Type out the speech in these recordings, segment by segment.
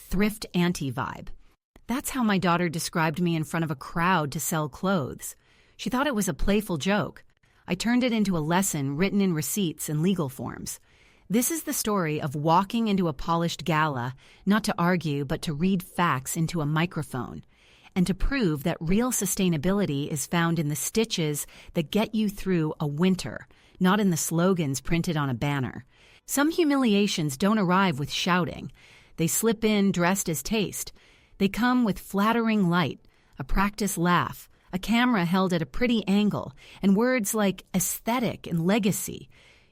thrift-auntie vibe. That's how my daughter described me in front of a crowd to sell clothes. She thought it was a playful joke. I turned it into a lesson written in receipts and legal forms. This is the story of walking into a polished gala, not to argue but to read facts into a microphone, and to prove that real sustainability is found in the stitches that get you through a winter, not in the slogans printed on a banner. Some humiliations don't arrive with shouting. They slip in dressed as taste. They come with flattering light, a practice laugh, a camera held at a pretty angle, and words like aesthetic and legacy,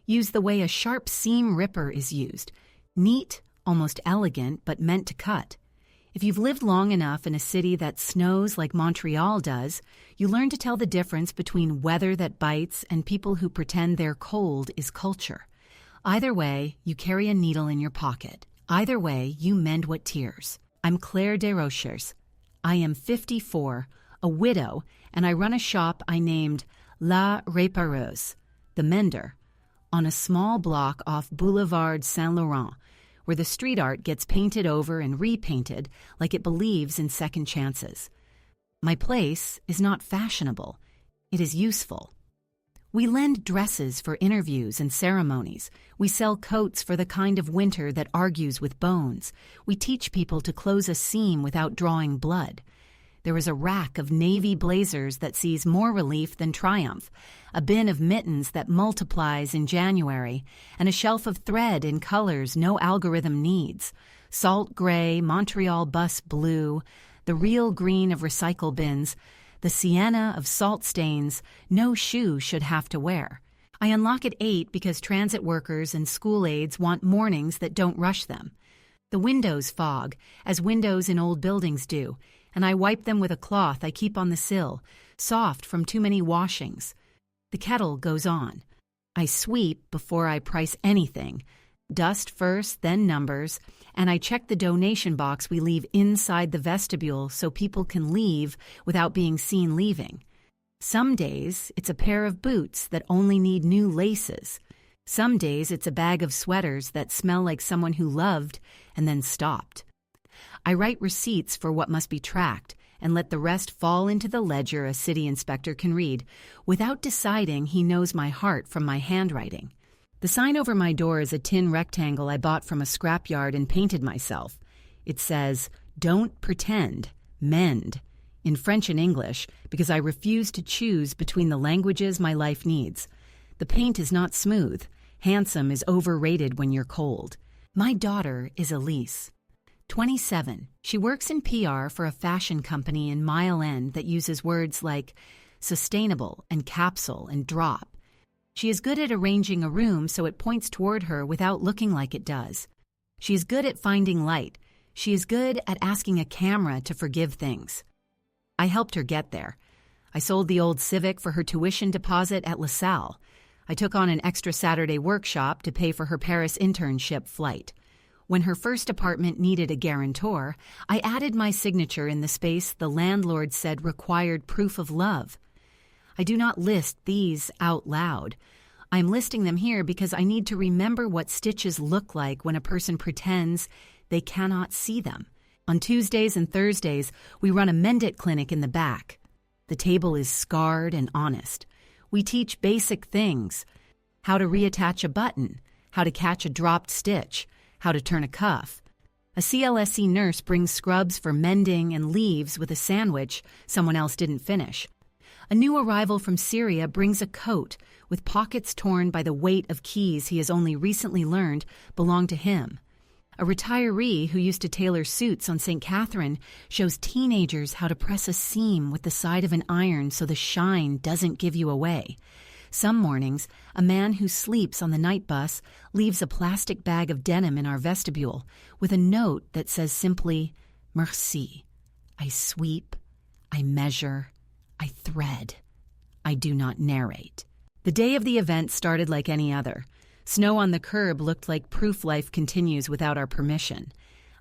used the way a sharp seam ripper is used. Neat, almost elegant, but meant to cut. If you've lived long enough in a city that snows like Montreal does, you learn to tell the difference between weather that bites and people who pretend their cold is culture. Either way, you carry a needle in your pocket. Either way, you mend what tears. I'm Claire Desrochers. I am 54, a widow, and I run a shop I named La Répareuse, the Mender, on a small block off Boulevard Saint-Laurent, where the street art gets painted over and repainted like it believes in second chances. My place is not fashionable. It is useful. We lend dresses for interviews and ceremonies. We sell coats for the kind of winter that argues with bones. We teach people to close a seam without drawing blood. There is a rack of navy blazers that sees more relief than triumph, a bin of mittens that multiplies in January, and a shelf of thread in colors no algorithm needs: salt gray, Montreal bus blue, the real green of recycle bins, the sienna of salt stains no shoe should have to wear. I unlock at 8 because transit workers and school aides want mornings that don't rush them. The windows fog, as windows in old buildings do, and I wipe them with a cloth I keep on the sill, soft from too many washings. The kettle goes on. I sweep before I price anything. Dust first, then numbers, and I check the donation box we leave inside the vestibule so people can leave without being seen leaving. Some days, it's a pair of boots that only need new laces. Some days, it's a bag of sweaters that smell like someone who loved and then stopped. I write receipts for what must be tracked and let the rest fall into the ledger a city inspector can read, without deciding he knows my heart from my handwriting. The sign over my door is a tin rectangle I bought from a scrapyard and painted myself. It says, "Don't pretend, mend," in French and English, because I refuse to choose between the languages my life needs. The paint is not smooth. Handsome is overrated when you're cold. My daughter is Elise. 27. She works in PR for a fashion company in Mile End that uses words like sustainable and capsule and drop. She is good at arranging a room so it points toward her without looking like it does. She is good at finding light. She is good at asking a camera to forgive things. I helped her get there. I sold the old Civic for her tuition deposit at LaSalle. I took on an extra Saturday workshop to pay for her Paris internship flight. When her first apartment needed a guarantor, I added my signature in the space the landlord said required proof of love. I do not list these out loud. I am listing them here because I need to remember what stitches look like when a person pretends they cannot see them. On Tuesdays and Thursdays, we run a Mend It clinic in the back. The table is scarred and honest. We teach basic things: how to reattach a button, how to catch a dropped stitch, how to turn a cuff. A CLSC nurse brings scrubs for mending and leaves with a sandwich someone else didn't finish. A new arrival from Syria brings a coat with pockets torn by the weight of keys he has only recently learned belong to him. A retiree who used to tailor suits on St. Catherine shows teenagers how to press a seam with the side of an iron so the shine doesn't give you away. Some mornings, a man who sleeps on the night bus leaves a plastic bag of denim in our vestibule with a note that says simply, "Merci." I sweep, I measure, I thread. I do not narrate. The day of the event started like any other. Snow on the curb looked like proof life continues without our permission.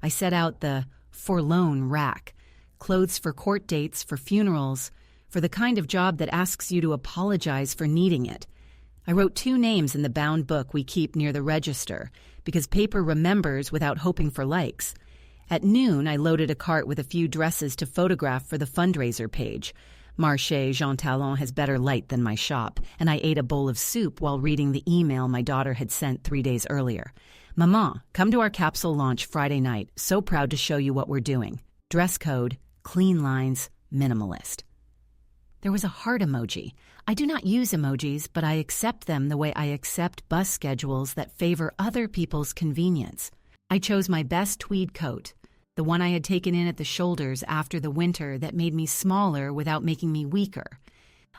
I set out the forlorn rack, clothes for court dates, for funerals, for the kind of job that asks you to apologize for needing it. I wrote 2 names in the bound book we keep near the register, because paper remembers without hoping for likes. At noon, I loaded a cart with a few dresses to photograph for the fundraiser page. Marché Jean Talon has better light than my shop, and I ate a bowl of soup while reading the email my daughter had sent 3 days earlier. Maman, come to our capsule launch Friday night. So proud to show you what we're doing. Dress code, clean lines, minimalist. There was a heart emoji. I do not use emojis, but I accept them the way I accept bus schedules that favor other people's convenience. I chose my best tweed coat, the one I had taken in at the shoulders after the winter that made me smaller without making me weaker.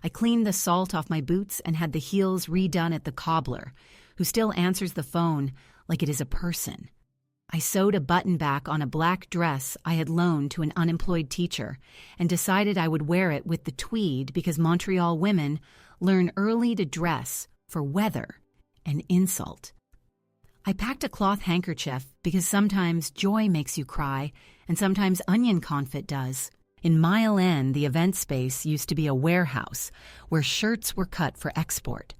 I cleaned the salt off my boots and had the heels redone at the cobbler, who still answers the phone like it is a person. I sewed a button back on a black dress I had loaned to an unemployed teacher and decided I would wear it with the tweed because Montreal women learn early to dress for weather and insult. I packed a cloth handkerchief because sometimes joy makes you cry and sometimes onion confit does. In Mile End, the event space used to be a warehouse where shirts were cut for export.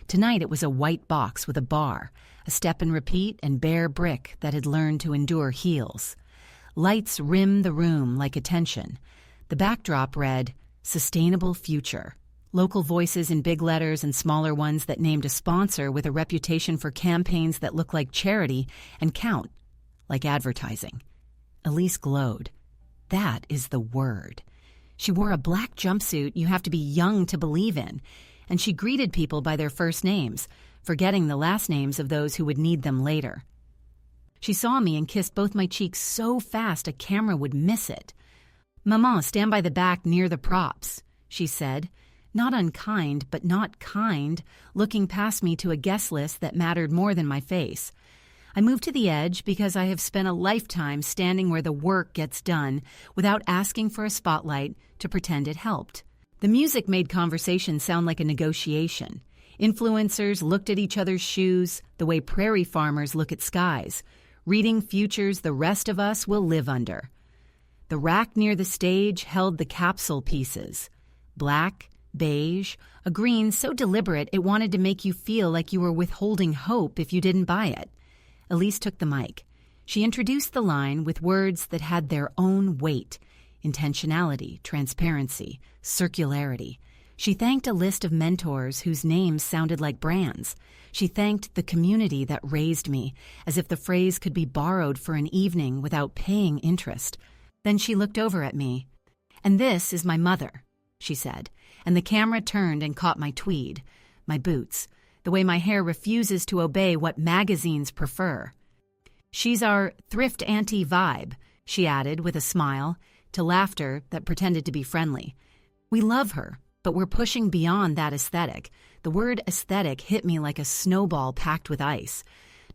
Tonight it was a white box with a bar, a step and repeat and bare brick that had learned to endure heels. Lights rimmed the room like attention. The backdrop read, Sustainable Future. Local voices in big letters and smaller ones that named a sponsor with a reputation for campaigns that look like charity and count like advertising. Elise glowed. That is the word. She wore a black jumpsuit you have to be young to believe in, and she greeted people by their first names, forgetting the last names of those who would need them later. She saw me and kissed both my cheeks so fast a camera would miss it. "Maman, stand by the back near the props," she said, not unkind but not kind, looking past me to a guest list that mattered more than my face. I moved to the edge because I have spent a lifetime standing where the work gets done without asking for a spotlight to pretend it helped. The music made conversation sound like a negotiation. Influencers looked at each other's shoes the way prairie farmers look at skies, reading futures the rest of us will live under. The rack near the stage held the capsule pieces. Black, beige, a green so deliberate it wanted to make you feel like you were withholding hope if you didn't buy it. Elise took the mic. She introduced the line with words that had their own weight: intentionality, transparency, circularity. She thanked a list of mentors whose names sounded like brands. She thanked the community that raised me, as if the phrase could be borrowed for an evening without paying interest. Then she looked over at me. "And this is my mother," she said, and the camera turned and caught my tweed, my boots, the way my hair refuses to obey what magazines prefer. "She's our thrift-auntie vibe," she added with a smile, to laughter that pretended to be friendly. "We love her, but we're pushing beyond that aesthetic." The word aesthetic hit me like a snowball packed with ice.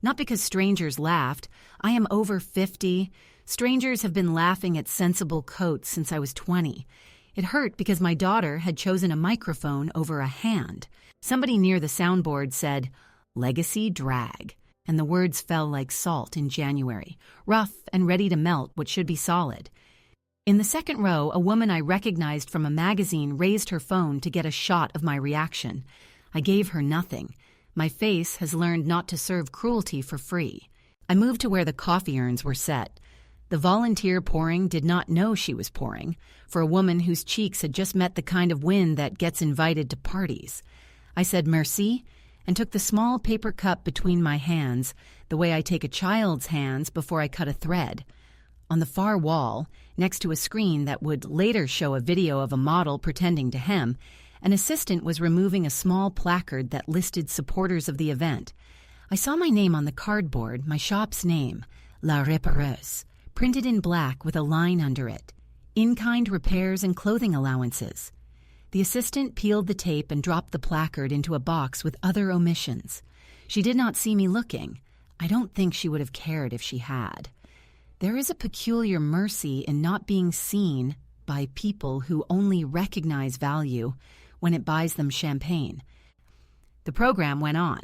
Not because strangers laughed. I am over 50. Strangers have been laughing at sensible coats since I was 20. It hurt because my daughter had chosen a microphone over a hand. Somebody near the soundboard said, "Legacy drag," and the words fell like salt in January, rough and ready to melt what should be solid. In the second row, a woman I recognized from a magazine raised her phone to get a shot of my reaction. I gave her nothing. My face has learned not to serve cruelty for free. I moved to where the coffee urns were set. The volunteer pouring did not know she was pouring, for a woman whose cheeks had just met the kind of wind that gets invited to parties. I said merci and took the small paper cup between my hands, the way I take a child's hands before I cut a thread. On the far wall, next to a screen that would later show a video of a model pretending to hem, an assistant was removing a small placard that listed supporters of the event. I saw my name on the cardboard, my shop's name, La Répareuse, printed in black with a line under it. In-kind repairs and clothing allowances. The assistant peeled the tape and dropped the placard into a box with other omissions. She did not see me looking. I don't think she would have cared if she had. There is a peculiar mercy in not being seen by people who only recognize value when it buys them champagne. The program went on.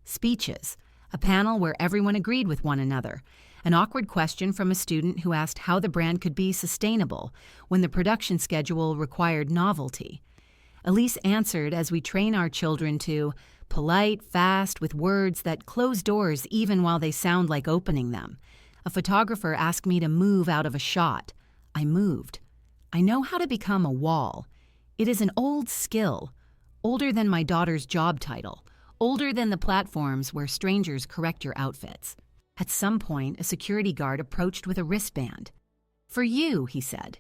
Speeches, a panel where everyone agreed with one another, an awkward question from a student who asked how the brand could be sustainable when the production schedule required novelty. Elise answered as we train our children to polite, fast, with words that close doors even while they sound like opening them. A photographer asked me to move out of a shot. I moved. I know how to become a wall. It is an old skill, older than my daughter's job title, older than the platforms where strangers correct your outfits. At some point, a security guard approached with a wristband. "For you," he said,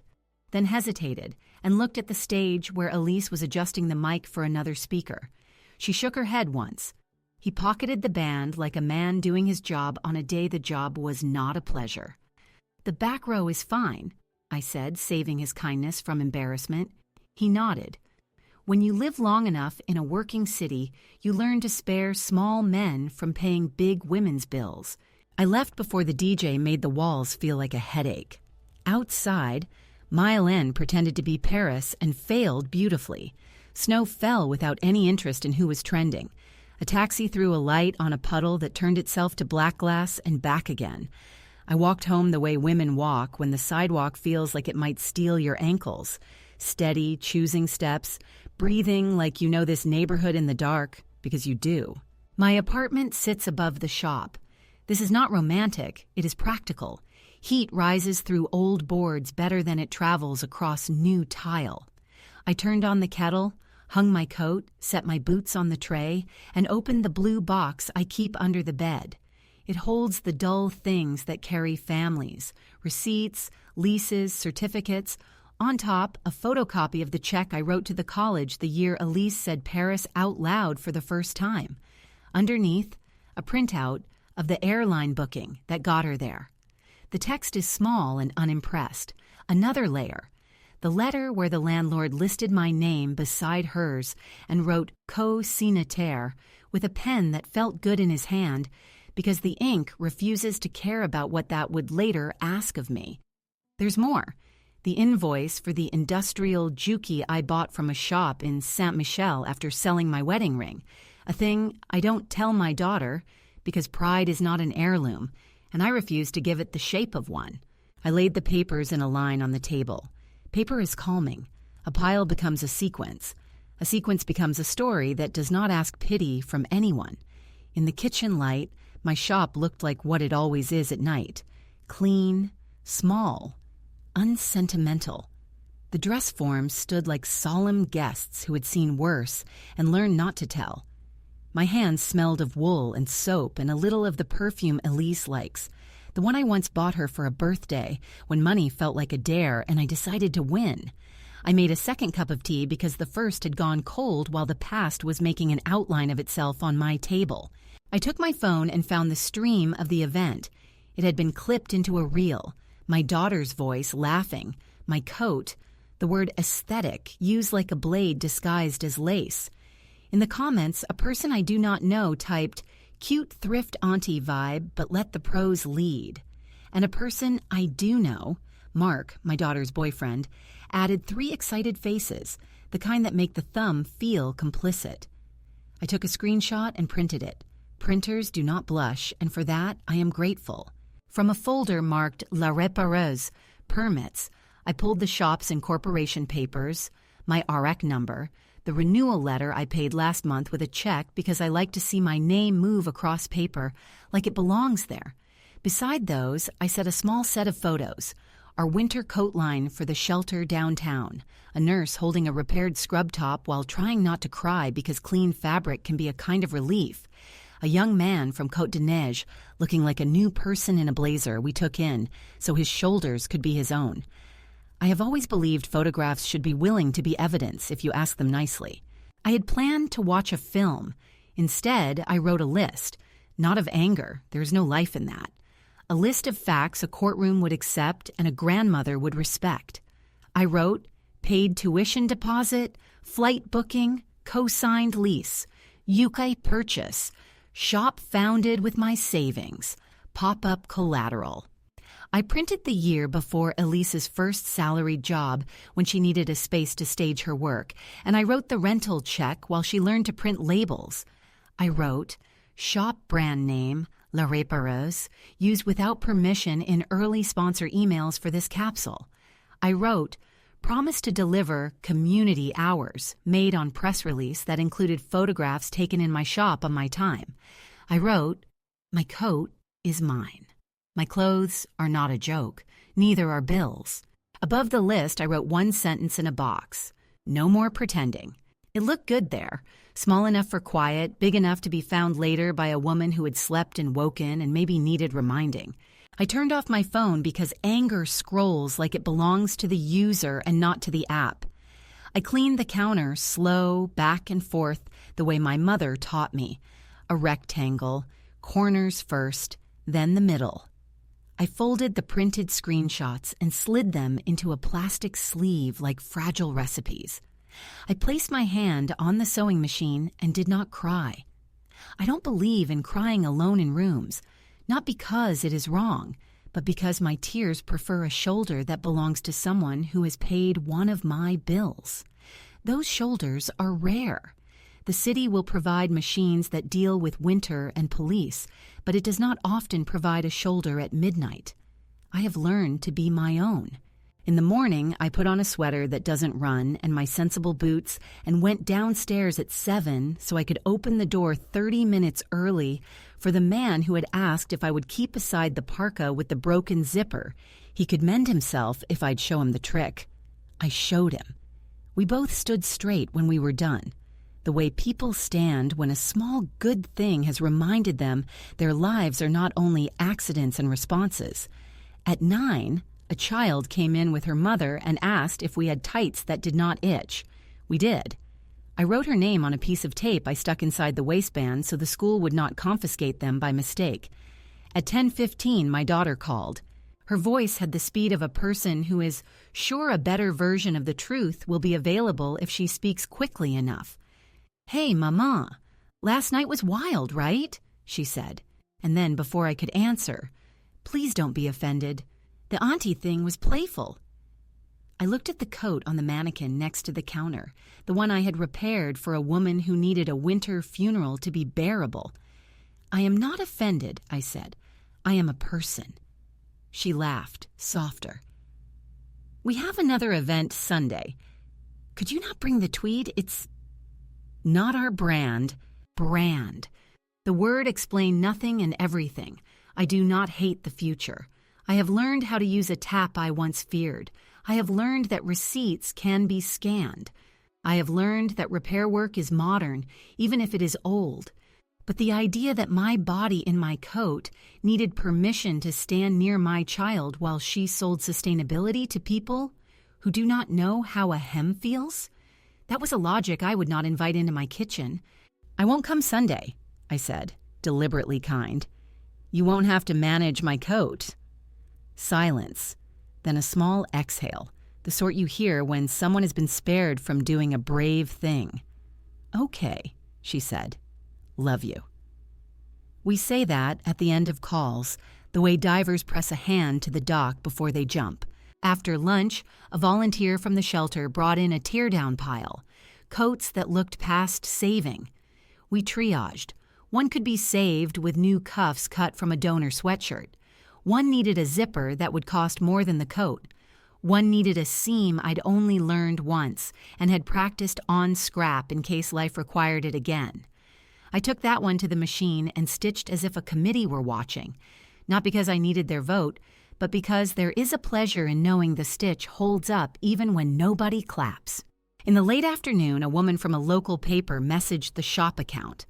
then hesitated and looked at the stage where Elise was adjusting the mic for another speaker. She shook her head once. He pocketed the band like a man doing his job on a day the job was not a pleasure. "The back row is fine," I said, saving his kindness from embarrassment. He nodded. When you live long enough in a working city, you learn to spare small men from paying big women's bills. I left before the DJ made the walls feel like a headache. Outside, Mile End pretended to be Paris and failed beautifully. Snow fell without any interest in who was trending. A taxi threw a light on a puddle that turned itself to black glass and back again. I walked home the way women walk when the sidewalk feels like it might steal your ankles. Steady, choosing steps, breathing like you know this neighborhood in the dark, because you do. My apartment sits above the shop. This is not romantic, it is practical. Heat rises through old boards better than it travels across new tile. I turned on the kettle, hung my coat, set my boots on the tray, and opened the blue box I keep under the bed. It holds the dull things that carry families, receipts, leases, certificates. On top, a photocopy of the check I wrote to the college the year Elise said Paris out loud for the first time. Underneath, a printout of the airline booking that got her there. The text is small and unimpressed. Another layer. The letter where the landlord listed my name beside hers and wrote co-signataire with a pen that felt good in his hand because the ink refuses to care about what that would later ask of me. There's more. The invoice for the industrial juki I bought from a shop in Saint-Michel after selling my wedding ring, a thing I don't tell my daughter because pride is not an heirloom, and I refuse to give it the shape of one. I laid the papers in a line on the table. Paper is calming. A pile becomes a sequence. A sequence becomes a story that does not ask pity from anyone. In the kitchen light, my shop looked like what it always is at night. Clean, small, unsentimental. The dress forms stood like solemn guests who had seen worse and learned not to tell. My hands smelled of wool and soap and a little of the perfume Elise likes, the one I once bought her for a birthday when money felt like a dare and I decided to win. I made a second cup of tea because the first had gone cold while the past was making an outline of itself on my table. I took my phone and found the stream of the event. It had been clipped into a reel. My daughter's voice laughing. My coat. The word aesthetic used like a blade disguised as lace. In the comments, a person I do not know typed, "Cute thrift-auntie vibe, but let the pros lead." And a person I do know, Mark, my daughter's boyfriend, added 3 excited faces, the kind that make the thumb feel complicit. I took a screenshot and printed it. Printers do not blush, and for that I am grateful. From a folder marked La Répareuse, permits, I pulled the shop's incorporation papers, my REC number, the renewal letter I paid last month with a check because I like to see my name move across paper like it belongs there. Beside those, I set a small set of photos. Our winter coat line for the shelter downtown, a nurse holding a repaired scrub top while trying not to cry because clean fabric can be a kind of relief. A young man from Côte de Neige looking like a new person in a blazer we took in so his shoulders could be his own. I have always believed photographs should be willing to be evidence if you ask them nicely. I had planned to watch a film. Instead, I wrote a list. Not of anger, there's no life in that. A list of facts a courtroom would accept and a grandmother would respect. I wrote, paid tuition deposit, flight booking, co-signed lease, UK purchase, shop founded with my savings, pop-up collateral. I printed the year before Elise's first salaried job when she needed a space to stage her work, and I wrote the rental check while she learned to print labels. I wrote, shop brand name, La Répareuse, used without permission in early sponsor emails for this capsule. I wrote, promise to deliver community hours, made on press release that included photographs taken in my shop on my time. I wrote, my coat is mine. My clothes are not a joke. Neither are bills. Above the list, I wrote one sentence in a box. No more pretending. It looked good there. Small enough for quiet, big enough to be found later by a woman who had slept and woken and maybe needed reminding. I turned off my phone because anger scrolls like it belongs to the user and not to the app. I cleaned the counter slow, back and forth, the way my mother taught me. A rectangle, corners first, then the middle. I folded the printed screenshots and slid them into a plastic sleeve like fragile recipes. I placed my hand on the sewing machine and did not cry. I don't believe in crying alone in rooms, not because it is wrong, but because my tears prefer a shoulder that belongs to someone who has paid one of my bills. Those shoulders are rare. The city will provide machines that deal with winter and police, but it does not often provide a shoulder at midnight. I have learned to be my own. In the morning, I put on a sweater that doesn't run and my sensible boots and went downstairs at 7 so I could open the door 30 minutes early for the man who had asked if I would keep aside the parka with the broken zipper. He could mend himself if I'd show him the trick. I showed him. We both stood straight when we were done. The way people stand when a small good thing has reminded them their lives are not only accidents and responses. At 9, a child came in with her mother and asked if we had tights that did not itch. We did. I wrote her name on a piece of tape I stuck inside the waistband so the school would not confiscate them by mistake. At 10:15, my daughter called. Her voice had the speed of a person who is sure a better version of the truth will be available if she speaks quickly enough. "Hey, Mama, last night was wild, right?" she said. And then, before I could answer, "Please don't be offended. The auntie thing was playful." I looked at the coat on the mannequin next to the counter, the one I had repaired for a woman who needed a winter funeral to be bearable. "I am not offended," I said. "I am a person." She laughed, softer. "We have another event Sunday. Could you not bring the tweed? It's not our brand. Brand. The word explained nothing and everything. I do not hate the future. I have learned how to use a tap I once feared. I have learned that receipts can be scanned. I have learned that repair work is modern, even if it is old. But the idea that my body in my coat needed permission to stand near my child while she sold sustainability to people who do not know how a hem feels? That was a logic I would not invite into my kitchen. "I won't come Sunday," I said, deliberately kind. "You won't have to manage my coat." Silence, then a small exhale, the sort you hear when someone has been spared from doing a brave thing. "Okay," she said. "Love you." We say that at the end of calls, the way divers press a hand to the dock before they jump. After lunch, a volunteer from the shelter brought in a tear-down pile, coats that looked past saving. We triaged. One could be saved with new cuffs cut from a donor sweatshirt. One needed a zipper that would cost more than the coat. One needed a seam I'd only learned once and had practiced on scrap in case life required it again. I took that one to the machine and stitched as if a committee were watching, not because I needed their vote, but because there is a pleasure in knowing the stitch holds up even when nobody claps. In the late afternoon, a woman from a local paper messaged the shop account.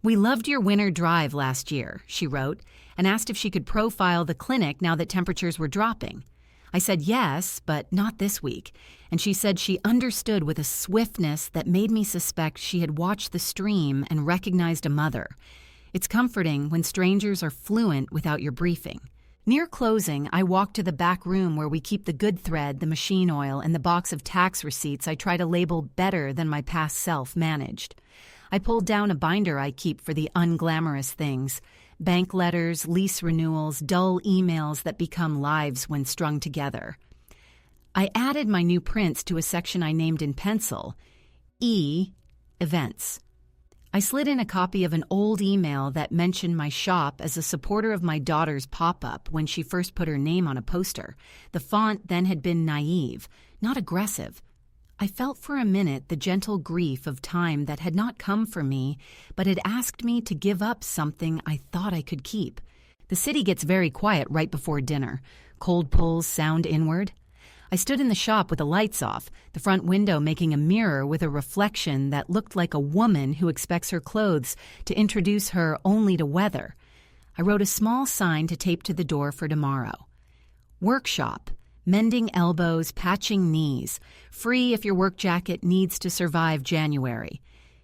"We loved your winter drive last year," she wrote, and asked if she could profile the clinic now that temperatures were dropping. I said yes, but not this week, and she said she understood with a swiftness that made me suspect she had watched the stream and recognized a mother. It's comforting when strangers are fluent without your briefing. Near closing, I walked to the back room where we keep the good thread, the machine oil, and the box of tax receipts I try to label better than my past self managed. I pulled down a binder I keep for the unglamorous things: bank letters, lease renewals, dull emails that become lives when strung together. I added my new prints to a section I named in pencil, E, Events. I slid in a copy of an old email that mentioned my shop as a supporter of my daughter's pop-up when she first put her name on a poster. The font then had been naive, not aggressive. I felt for a minute the gentle grief of time that had not come for me, but had asked me to give up something I thought I could keep. The city gets very quiet right before dinner. Cold pulls sound inward. I stood in the shop with the lights off, the front window making a mirror with a reflection that looked like a woman who expects her clothes to introduce her only to weather. I wrote a small sign to tape to the door for tomorrow. Workshop. Mending elbows, patching knees. Free if your work jacket needs to survive January.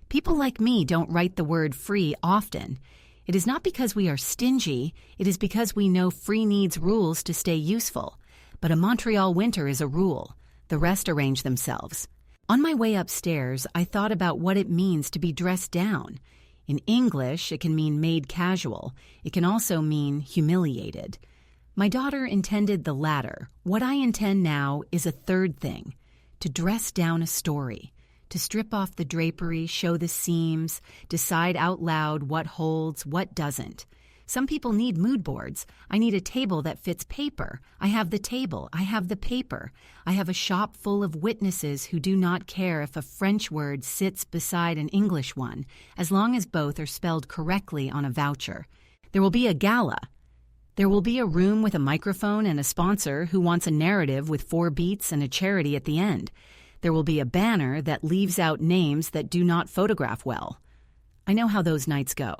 People like me don't write the word free often. It is not because we are stingy, it is because we know free needs rules to stay useful. But a Montreal winter is a rule. The rest arrange themselves. On my way upstairs, I thought about what it means to be dressed down. In English, it can mean made casual. It can also mean humiliated. My daughter intended the latter. What I intend now is a third thing: to dress down a story, to strip off the drapery, show the seams, decide out loud what holds, what doesn't. Some people need mood boards. I need a table that fits paper. I have the table. I have the paper. I have a shop full of witnesses who do not care if a French word sits beside an English one, as long as both are spelled correctly on a voucher. There will be a gala. There will be a room with a microphone and a sponsor who wants a narrative with 4 beats and a charity at the end. There will be a banner that leaves out names that do not photograph well. I know how those nights go.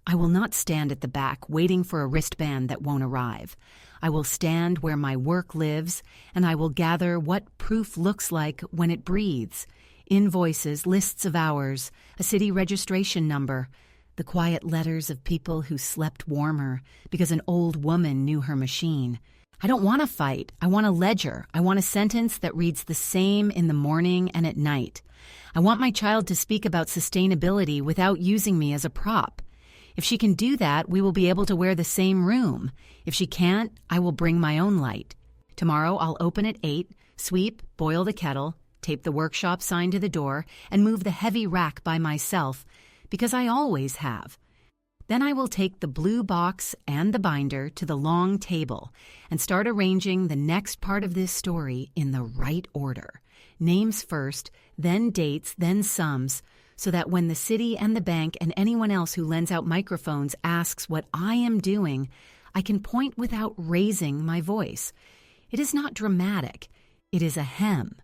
I will not stand at the back waiting for a wristband that won't arrive. I will stand where my work lives, and I will gather what proof looks like when it breathes. Invoices, lists of hours, a city registration number, the quiet letters of people who slept warmer because an old woman knew her machine. I don't want to fight. I want a ledger. I want a sentence that reads the same in the morning and at night. I want my child to speak about sustainability without using me as a prop. If she can do that, we will be able to wear the same room. If she can't, I will bring my own light. Tomorrow I'll open at 8, sweep, boil the kettle, tape the workshop sign to the door, and move the heavy rack by myself, because I always have. Then I will take the blue box and the binder to the long table and start arranging the next part of this story in the right order. Names first, then dates, then sums, so that when the city and the bank and anyone else who lends out microphones asks what I am doing, I can point without raising my voice. It is not dramatic. It is a hem.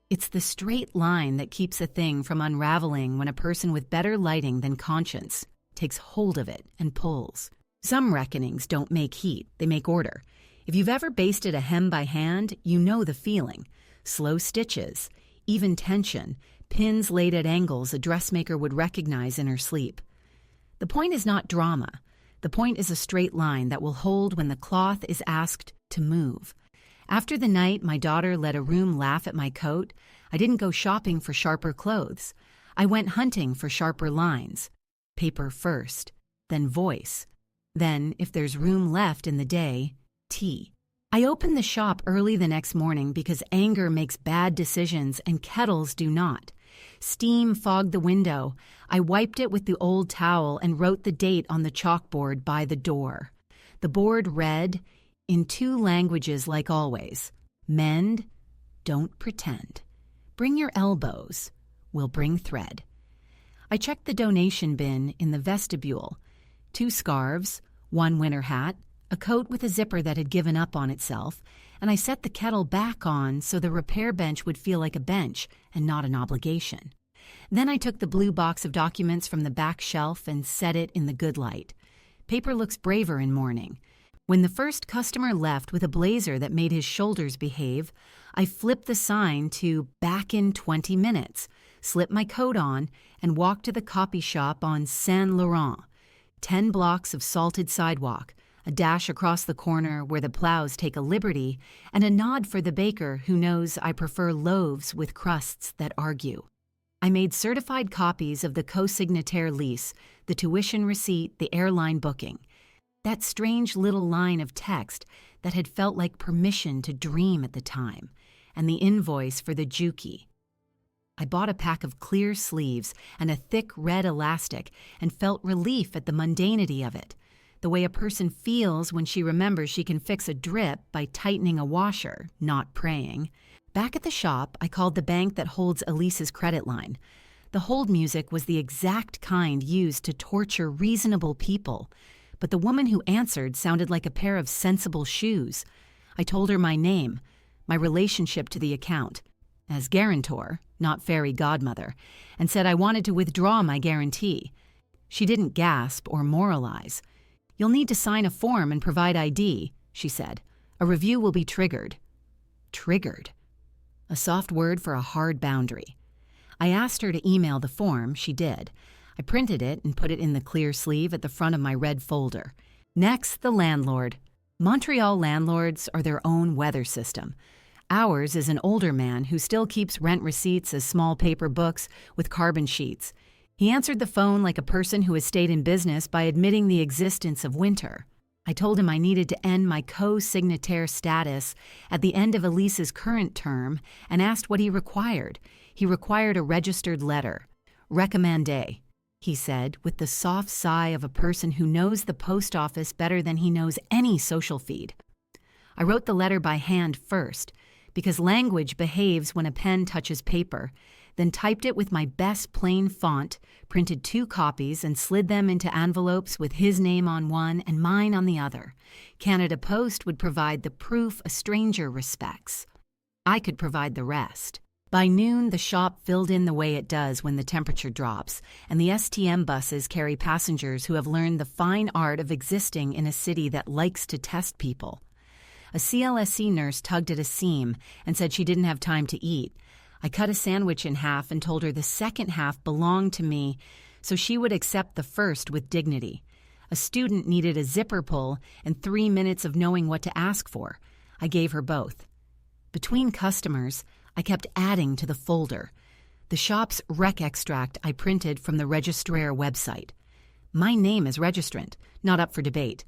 It's the straight line that keeps a thing from unraveling when a person with better lighting than conscience takes hold of it and pulls. Some reckonings don't make heat, they make order. If you've ever basted a hem by hand, you know the feeling. Slow stitches, even tension, pins laid at angles a dressmaker would recognize in her sleep. The point is not drama. The point is a straight line that will hold when the cloth is asked to move. After the night my daughter let a room laugh at my coat, I didn't go shopping for sharper clothes. I went hunting for sharper lines. Paper first, then voice. Then, if there's room left in the day, tea. I opened the shop early the next morning because anger makes bad decisions and kettles do not. Steam fogged the window. I wiped it with the old towel and wrote the date on the chalkboard by the door. The board read, in 2 languages like always: mend, don't pretend. Bring your elbows, we'll bring thread. I checked the donation bin in the vestibule. 2 scarves, 1 winter hat, a coat with a zipper that had given up on itself, and I set the kettle back on so the repair bench would feel like a bench and not an obligation. Then I took the blue box of documents from the back shelf and set it in the good light. Paper looks braver in mourning. When the first customer left with a blazer that made his shoulders behave, I flipped the sign to back in 20 minutes, slipped my coat on, and walked to the copy shop on Saint Laurent. 10 blocks of salted sidewalk, a dash across the corner where the plows take a liberty, and a nod for the baker who knows I prefer loaves with crusts that argue. I made certified copies of the co-signataire lease, the tuition receipt, the airline booking. That strange little line of text that had felt like permission to dream at the time, and the invoice for the juki. I bought a pack of clear sleeves and a thick red elastic and felt relief at the mundanity of it, the way a person feels when she remembers she can fix a drip by tightening a washer, not praying. Back at the shop, I called the bank that holds Elise's credit line. The hold music was the exact kind used to torture reasonable people, but the woman who answered sounded like a pair of sensible shoes. I told her my name, my relationship to the account, as guarantor, not fairy godmother, and said I wanted to withdraw my guarantee. She didn't gasp or moralize. "You'll need to sign a form and provide ID," she said. "A review will be triggered." Triggered. A soft word for a hard boundary. I asked her to email the form. She did. I printed it and put it in the clear sleeve at the front of my red folder. Next, the landlord. Montreal landlords are their own weather system. Ours is an older man who still keeps rent receipts as small paper books with carbon sheets. He answered the phone like a person who has stayed in business by admitting the existence of winter. I told him I needed to end my co-signataire status at the end of Elise's current term and asked what he required. He required a registered letter. Recommandé, he said, with the soft sigh of a person who knows the post office better than he knows any social feed. I wrote the letter by hand first, because language behaves when a pen touches paper, then typed it with my best plain font, printed 2 copies and slid them into envelopes with his name on one and mine on the other. Canada Post would provide the proof a stranger respects. I could provide the rest. By noon, the shop filled in the way it does when the temperature drops, and the STM buses carry passengers who have learned the fine art of existing in a city that likes to test people. A CLSC nurse tugged at a seam and said she didn't have time to eat. I cut a sandwich in half and told her the second half belonged to me, so she would accept the first with dignity. A student needed a zipper pull and 3 minutes of knowing what to ask for. I gave her both. Between customers, I kept adding to the folder. The shop's rec extract I printed from the registraire website. My name is registrant, not up for debate.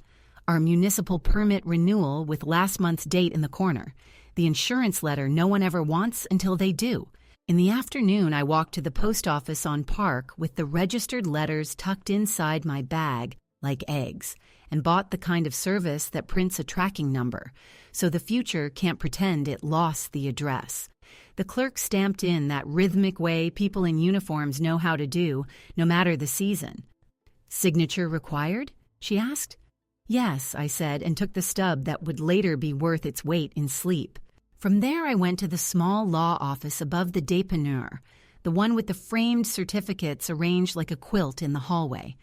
Our municipal permit renewal with last month's date in the corner. The insurance letter no one ever wants until they do. In the afternoon, I walked to the post office on Park with the registered letters tucked inside my bag like eggs, and bought the kind of service that prints a tracking number, so the future can't pretend it lost the address. The clerk stamped in that rhythmic way people in uniforms know how to do, no matter the season. "Signature required?" she asked. "Yes," I said, and took the stub that would later be worth its weight in sleep. From there I went to the small law office above the dépanneur, the one with the framed certificates arranged like a quilt in the hallway.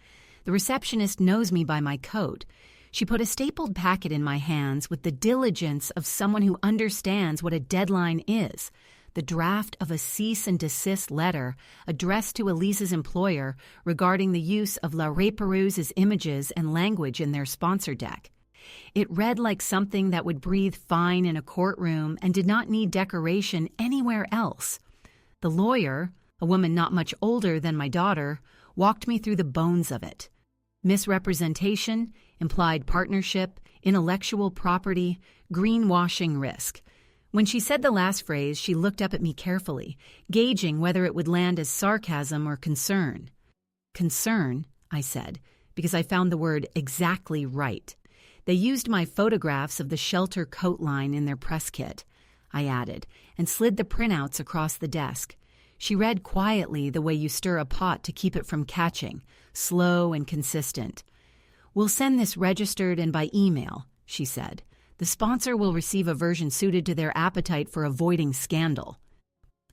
The receptionist knows me by my coat. She put a stapled packet in my hands with the diligence of someone who understands what a deadline is. The draft of a cease and desist letter addressed to Elise's employer regarding the use of La Réparouse's images and language in their sponsor deck. It read like something that would breathe fine in a courtroom and did not need decoration anywhere else. The lawyer, a woman not much older than my daughter, walked me through the bones of it. Misrepresentation, implied partnership, intellectual property, greenwashing risk. When she said the last phrase, she looked up at me carefully, gauging whether it would land as sarcasm or concern. "Concern," I said, because I found the word exactly right. They used my photographs of the shelter coat line in their press kit, I added, and slid the printouts across the desk. She read quietly the way you stir a pot to keep it from catching, slow and consistent. "We'll send this registered and by email," she said. "The sponsor will receive a version suited to their appetite for avoiding scandal."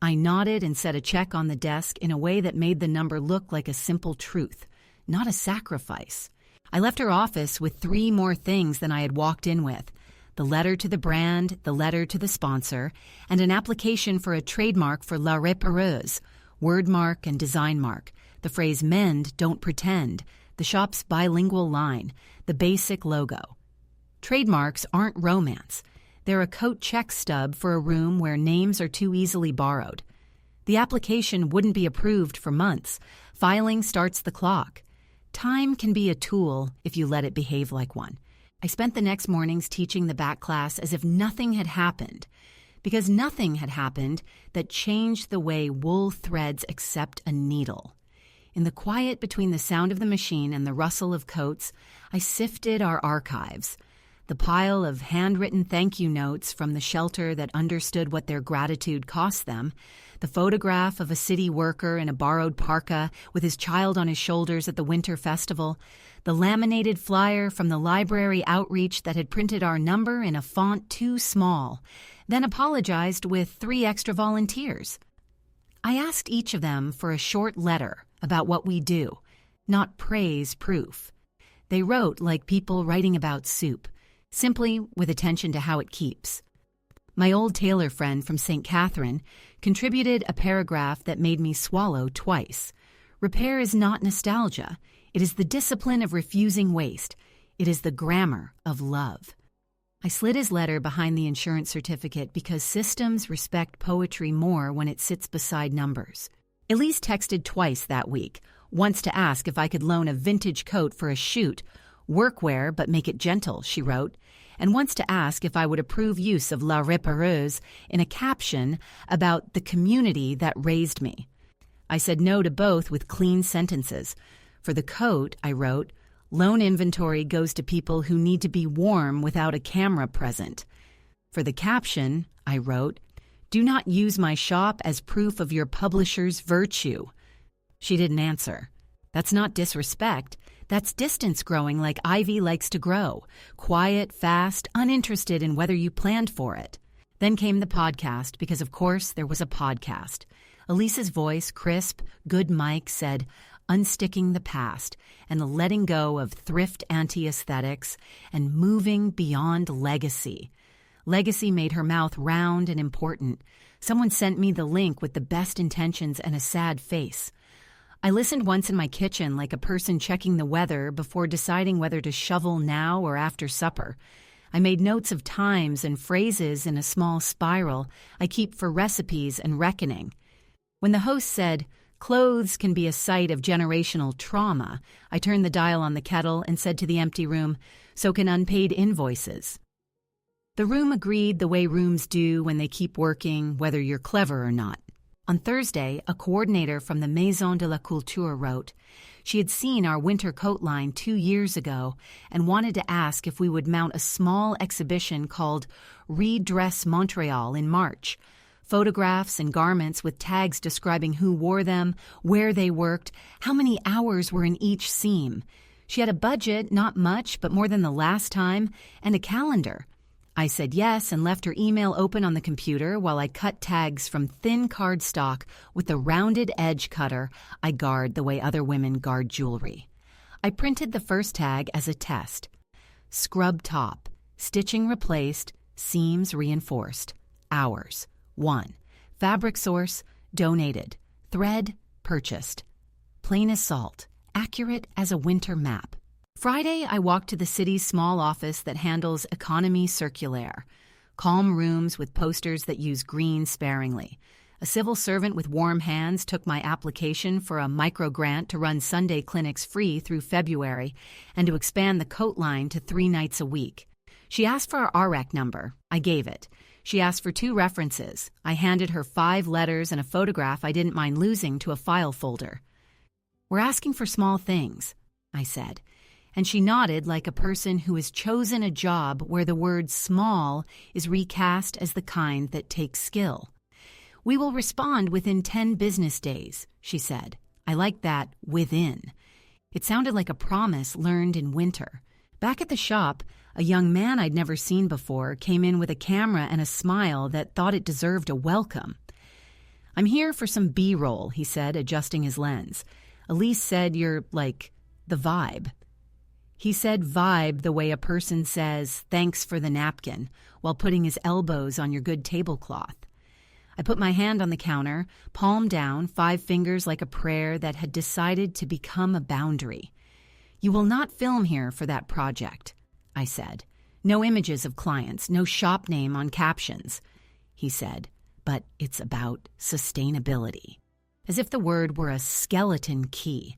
I nodded and set a check on the desk in a way that made the number look like a simple truth, not a sacrifice. I left her office with 3 more things than I had walked in with: the letter to the brand, the letter to the sponsor, and an application for a trademark for La Répareuse, word mark and design mark, the phrase "mend, don't pretend," the shop's bilingual line, the basic logo. Trademarks aren't romance. They're a coat check stub for a room where names are too easily borrowed. The application wouldn't be approved for months. Filing starts the clock. Time can be a tool if you let it behave like one. I spent the next mornings teaching the back class as if nothing had happened, because nothing had happened that changed the way wool threads accept a needle. In the quiet between the sound of the machine and the rustle of coats, I sifted our archives. the pile of handwritten thank you notes from the shelter that understood what their gratitude cost them, the photograph of a city worker in a borrowed parka with his child on his shoulders at the winter festival, the laminated flyer from the library outreach that had printed our number in a font too small, then apologized with 3 extra volunteers. I asked each of them for a short letter about what we do, not praise proof. They wrote like people writing about soup, simply with attention to how it keeps. My old tailor friend from St. Catherine contributed a paragraph that made me swallow twice. Repair is not nostalgia. It is the discipline of refusing waste. It is the grammar of love. I slid his letter behind the insurance certificate because systems respect poetry more when it sits beside numbers. Elise texted twice that week, once to ask if I could loan a vintage coat for a shoot, workwear but make it gentle, she wrote, and once to ask if I would approve use of La Répareuse in a caption about the community that raised me. I said no to both with clean sentences. For the coat, I wrote, loan inventory goes to people who need to be warm without a camera present. For the caption, I wrote, do not use my shop as proof of your publisher's virtue. She didn't answer. That's not disrespect. That's distance growing like ivy likes to grow. Quiet, fast, uninterested in whether you planned for it. Then came the podcast, because of course there was a podcast. Elise's voice, crisp, good mic, said, unsticking the past and the letting go of thrift-auntie aesthetics and moving beyond legacy. Legacy made her mouth round and important. Someone sent me the link with the best intentions and a sad face. I listened once in my kitchen like a person checking the weather before deciding whether to shovel now or after supper. I made notes of times and phrases in a small spiral I keep for recipes and reckoning. When the host said, clothes can be a site of generational trauma, I turned the dial on the kettle and said to the empty room, so can unpaid invoices. The room agreed the way rooms do when they keep working, whether you're clever or not. On Thursday, a coordinator from the Maison de la Culture wrote, she had seen our winter coat line 2 years ago and wanted to ask if we would mount a small exhibition called Redress Montreal in March. Photographs and garments with tags describing who wore them, where they worked, how many hours were in each seam. She had a budget, not much, but more than the last time, and a calendar. I said yes and left her email open on the computer while I cut tags from thin cardstock with the rounded edge cutter I guard the way other women guard jewelry. I printed the first tag as a test. Scrub top, stitching replaced, seams reinforced. Hours, 1. Fabric source, donated. Thread, purchased. Plain as salt, accurate as a winter map. Friday, I walked to the city's small office that handles economy circulaire. Calm rooms with posters that use green sparingly. A civil servant with warm hands took my application for a micro-grant to run Sunday clinics free through February and to expand the coat line to 3 nights a week. She asked for our REC number. I gave it. She asked for 2 references. I handed her 5 letters and a photograph I didn't mind losing to a file folder. We're asking for small things, I said. And she nodded like a person who has chosen a job where the word small is recast as the kind that takes skill. We will respond within 10 business days, she said. I liked that within. It sounded like a promise learned in winter. Back at the shop, a young man I'd never seen before came in with a camera and a smile that thought it deserved a welcome. I'm here for some B-roll, he said, adjusting his lens. Elise said you're like the vibe. He said vibe the way a person says, thanks for the napkin, while putting his elbows on your good tablecloth. I put my hand on the counter, palm down, 5 fingers like a prayer that had decided to become a boundary. You will not film here for that project, I said. No images of clients, no shop name on captions. He said, but it's about sustainability. As if the word were a skeleton key.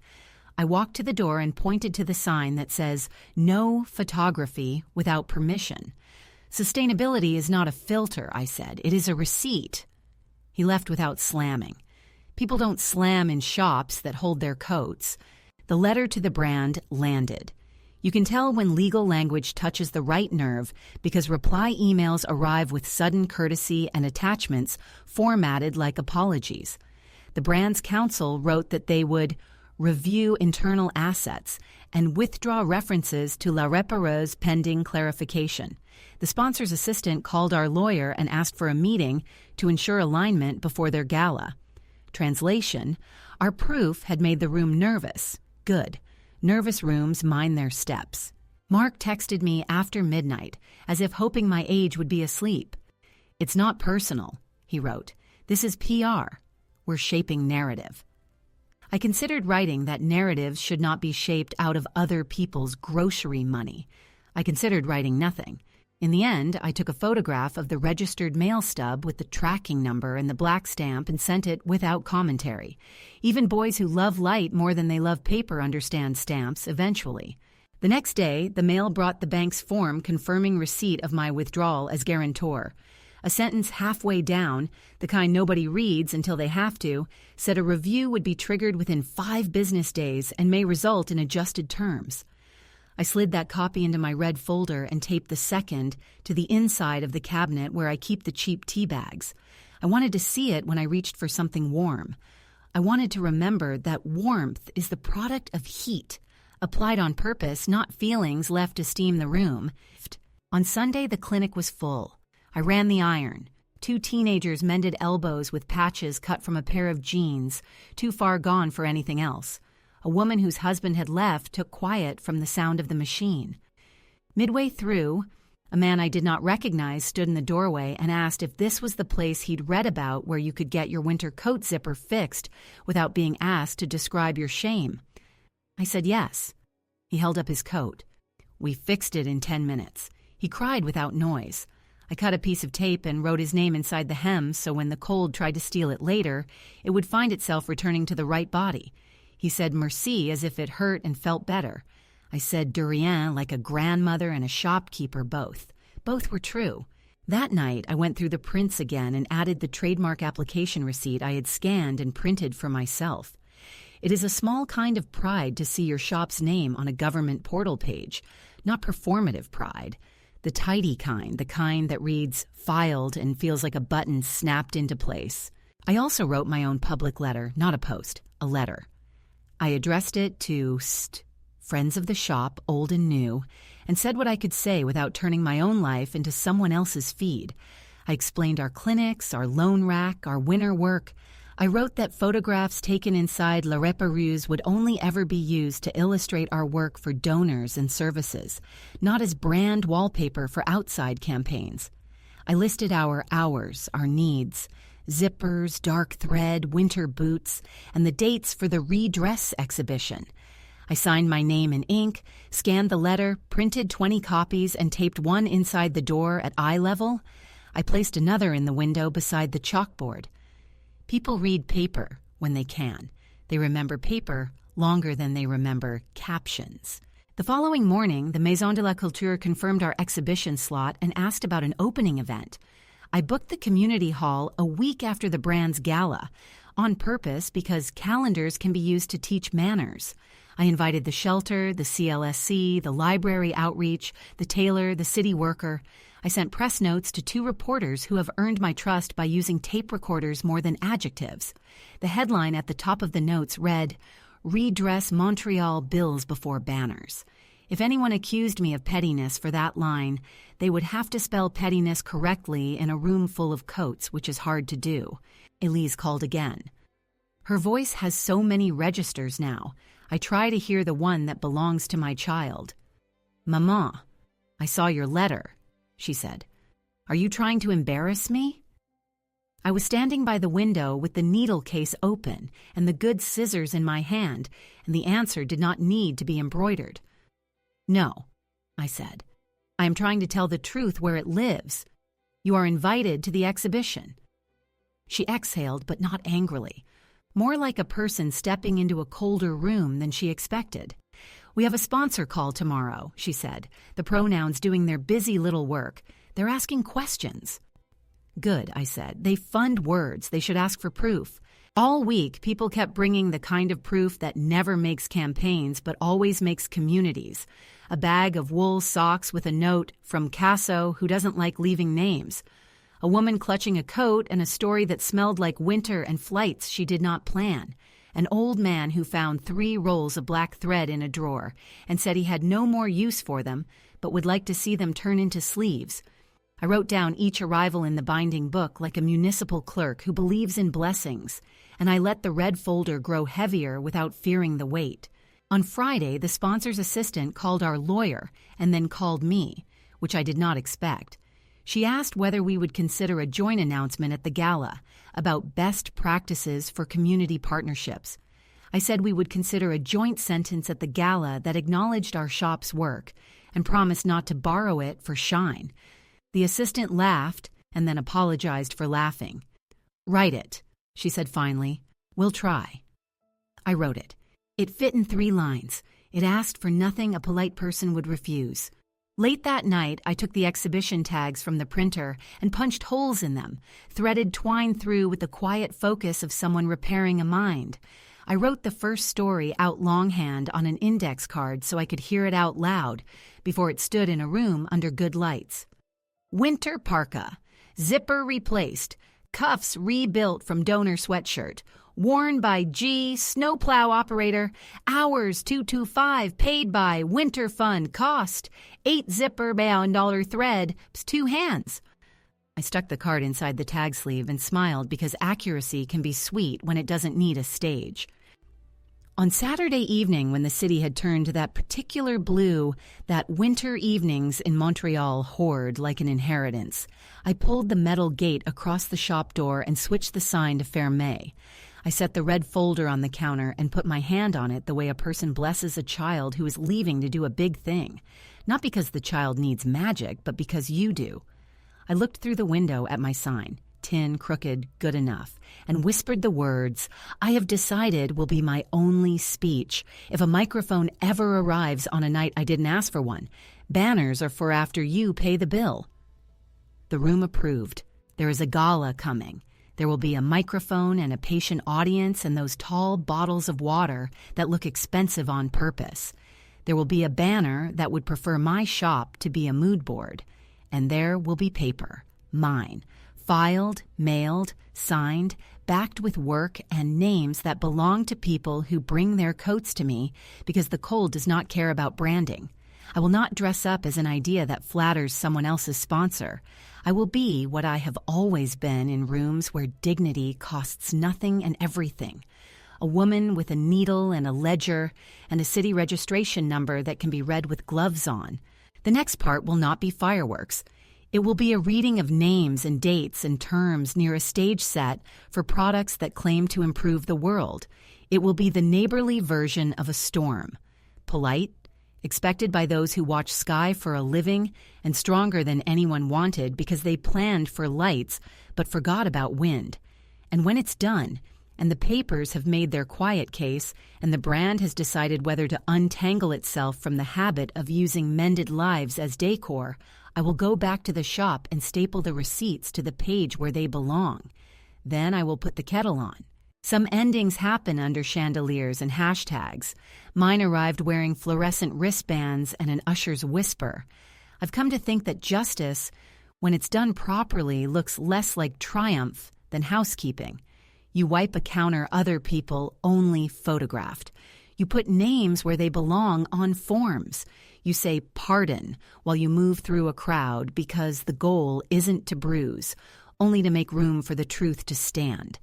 I walked to the door and pointed to the sign that says, no photography without permission. Sustainability is not a filter, I said. It is a receipt. He left without slamming. People don't slam in shops that hold their coats. The letter to the brand landed. You can tell when legal language touches the right nerve because reply emails arrive with sudden courtesy and attachments formatted like apologies. The brand's counsel wrote that they would review internal assets and withdraw references to La Repareuse pending clarification. The sponsor's assistant called our lawyer and asked for a meeting to ensure alignment before their gala. Translation: our proof had made the room nervous. Good. Nervous rooms mind their steps. Mark texted me after midnight, as if hoping my age would be asleep. "It's not personal," he wrote. "This is PR. We're shaping narrative." I considered writing that narratives should not be shaped out of other people's grocery money. I considered writing nothing. In the end, I took a photograph of the registered mail stub with the tracking number and the black stamp and sent it without commentary. Even boys who love light more than they love paper understand stamps eventually. The next day, the mail brought the bank's form confirming receipt of my withdrawal as guarantor. A sentence halfway down, the kind nobody reads until they have to, said a review would be triggered within 5 business days and may result in adjusted terms. I slid that copy into my red folder and taped the second to the inside of the cabinet where I keep the cheap tea bags. I wanted to see it when I reached for something warm. I wanted to remember that warmth is the product of heat, applied on purpose, not feelings left to steam the room. On Sunday, the clinic was full. I ran the iron. 2 teenagers mended elbows with patches cut from a pair of jeans, too far gone for anything else. A woman whose husband had left took quiet from the sound of the machine. Midway through, a man I did not recognize stood in the doorway and asked if this was the place he'd read about where you could get your winter coat zipper fixed without being asked to describe your shame. I said yes. He held up his coat. We fixed it in 10 minutes. He cried without noise. I cut a piece of tape and wrote his name inside the hem so when the cold tried to steal it later, it would find itself returning to the right body. He said merci as if it hurt and felt better. I said de rien like a grandmother and a shopkeeper both. Both were true. That night, I went through the prints again and added the trademark application receipt I had scanned and printed for myself. It is a small kind of pride to see your shop's name on a government portal page, not performative pride. The tidy kind, the kind that reads filed and feels like a button snapped into place. I also wrote my own public letter, not a post, a letter. I addressed it to friends of the shop, old and new, and said what I could say without turning my own life into someone else's feed. I explained our clinics, our loan rack, our winter work. I wrote that photographs taken inside La Repareuse would only ever be used to illustrate our work for donors and services, not as brand wallpaper for outside campaigns. I listed our hours, our needs, zippers, dark thread, winter boots, and the dates for the redress exhibition. I signed my name in ink, scanned the letter, printed 20 copies, and taped one inside the door at eye level. I placed another in the window beside the chalkboard. People read paper when they can. They remember paper longer than they remember captions. The following morning, the Maison de la Culture confirmed our exhibition slot and asked about an opening event. I booked the community hall a week after the brand's gala, on purpose because calendars can be used to teach manners. I invited the shelter, the CLSC, the library outreach, the tailor, the city worker. I sent press notes to 2 reporters who have earned my trust by using tape recorders more than adjectives. The headline at the top of the notes read, "Redress Montreal bills before banners." If anyone accused me of pettiness for that line, they would have to spell pettiness correctly in a room full of coats, which is hard to do. Elise called again. Her voice has so many registers now. I try to hear the one that belongs to my child. "Maman, I saw your letter," she said. "Are you trying to embarrass me?" I was standing by the window with the needle case open and the good scissors in my hand, and the answer did not need to be embroidered. "No," I said. "I am trying to tell the truth where it lives. You are invited to the exhibition." She exhaled, but not angrily. More like a person stepping into a colder room than she expected. "We have a sponsor call tomorrow," she said, the pronouns doing their busy little work. "They're asking questions." "Good," I said. "They fund words. They should ask for proof." All week, people kept bringing the kind of proof that never makes campaigns but always makes communities. A bag of wool socks with a note from Casso, who doesn't like leaving names. A woman clutching a coat and a story that smelled like winter and flights she did not plan. An old man who found 3 rolls of black thread in a drawer and said he had no more use for them but would like to see them turn into sleeves. I wrote down each arrival in the binding book like a municipal clerk who believes in blessings, and I let the red folder grow heavier without fearing the weight. On Friday, the sponsor's assistant called our lawyer and then called me, which I did not expect. She asked whether we would consider a joint announcement at the gala about best practices for community partnerships. I said we would consider a joint sentence at the gala that acknowledged our shop's work and promised not to borrow it for shine. The assistant laughed and then apologized for laughing. "Write it," she said finally. "We'll try." I wrote it. It fit in 3 lines. It asked for nothing a polite person would refuse. Late that night, I took the exhibition tags from the printer and punched holes in them, threaded twine through with the quiet focus of someone repairing a mind. I wrote the first story out longhand on an index card so I could hear it out loud before it stood in a room under good lights. Winter parka, zipper replaced, cuffs rebuilt from donor sweatshirt, worn by G, snowplow operator, hours 225, paid by winter fund, cost, 8 zipper $1 thread, 2 hands. I stuck the card inside the tag sleeve and smiled because accuracy can be sweet when it doesn't need a stage. On Saturday evening, when the city had turned to that particular blue that winter evenings in Montreal hoard like an inheritance, I pulled the metal gate across the shop door and switched the sign to Fermé. I set the red folder on the counter and put my hand on it the way a person blesses a child who is leaving to do a big thing. Not because the child needs magic, but because you do. I looked through the window at my sign, tin, crooked, good enough, and whispered the words I have decided will be my only speech if a microphone ever arrives on a night I didn't ask for one. Banners are for after you pay the bill. The room approved. There is a gala coming. There will be a microphone and a patient audience and those tall bottles of water that look expensive on purpose. There will be a banner that would prefer my shop to be a mood board. And there will be paper, mine, filed, mailed, signed, backed with work and names that belong to people who bring their coats to me because the cold does not care about branding. I will not dress up as an idea that flatters someone else's sponsor. I will be what I have always been in rooms where dignity costs nothing and everything. A woman with a needle and a ledger and a city registration number that can be read with gloves on. The next part will not be fireworks. It will be a reading of names and dates and terms near a stage set for products that claim to improve the world. It will be the neighborly version of a storm. Polite, expected by those who watch sky for a living, and stronger than anyone wanted because they planned for lights but forgot about wind. And when it's done, and the papers have made their quiet case, and the brand has decided whether to untangle itself from the habit of using mended lives as decor, I will go back to the shop and staple the receipts to the page where they belong. Then I will put the kettle on. Some endings happen under chandeliers and hashtags. Mine arrived wearing fluorescent wristbands and an usher's whisper. I've come to think that justice, when it's done properly, looks less like triumph than housekeeping. You wipe a counter other people only photographed. You put names where they belong on forms. You say pardon while you move through a crowd because the goal isn't to bruise, only to make room for the truth to stand.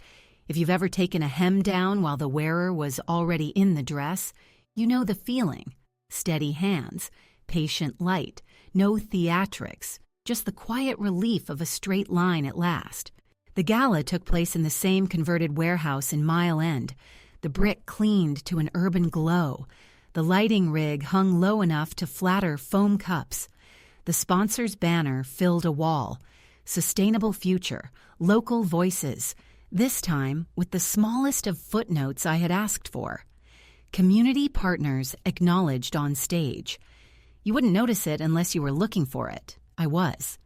If you've ever taken a hem down while the wearer was already in the dress, you know the feeling. Steady hands, patient light, no theatrics, just the quiet relief of a straight line at last. The gala took place in the same converted warehouse in Mile End, the brick cleaned to an urban glow. The lighting rig hung low enough to flatter foam cups. The sponsor's banner filled a wall. Sustainable future, local voices, this time with the smallest of footnotes I had asked for. Community partners acknowledged on stage. You wouldn't notice it unless you were looking for it. I was.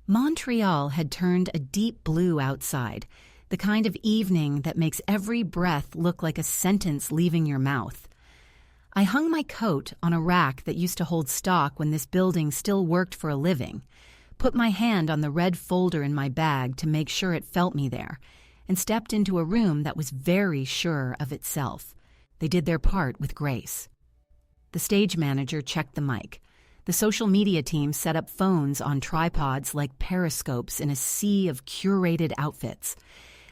Montreal had turned a deep blue outside. the kind of evening that makes every breath look like a sentence leaving your mouth. I hung my coat on a rack that used to hold stock when this building still worked for a living, put my hand on the red folder in my bag to make sure it felt me there, and stepped into a room that was very sure of itself. They did their part with grace. The stage manager checked the mic. The social media team set up phones on tripods like periscopes in a sea of curated outfits.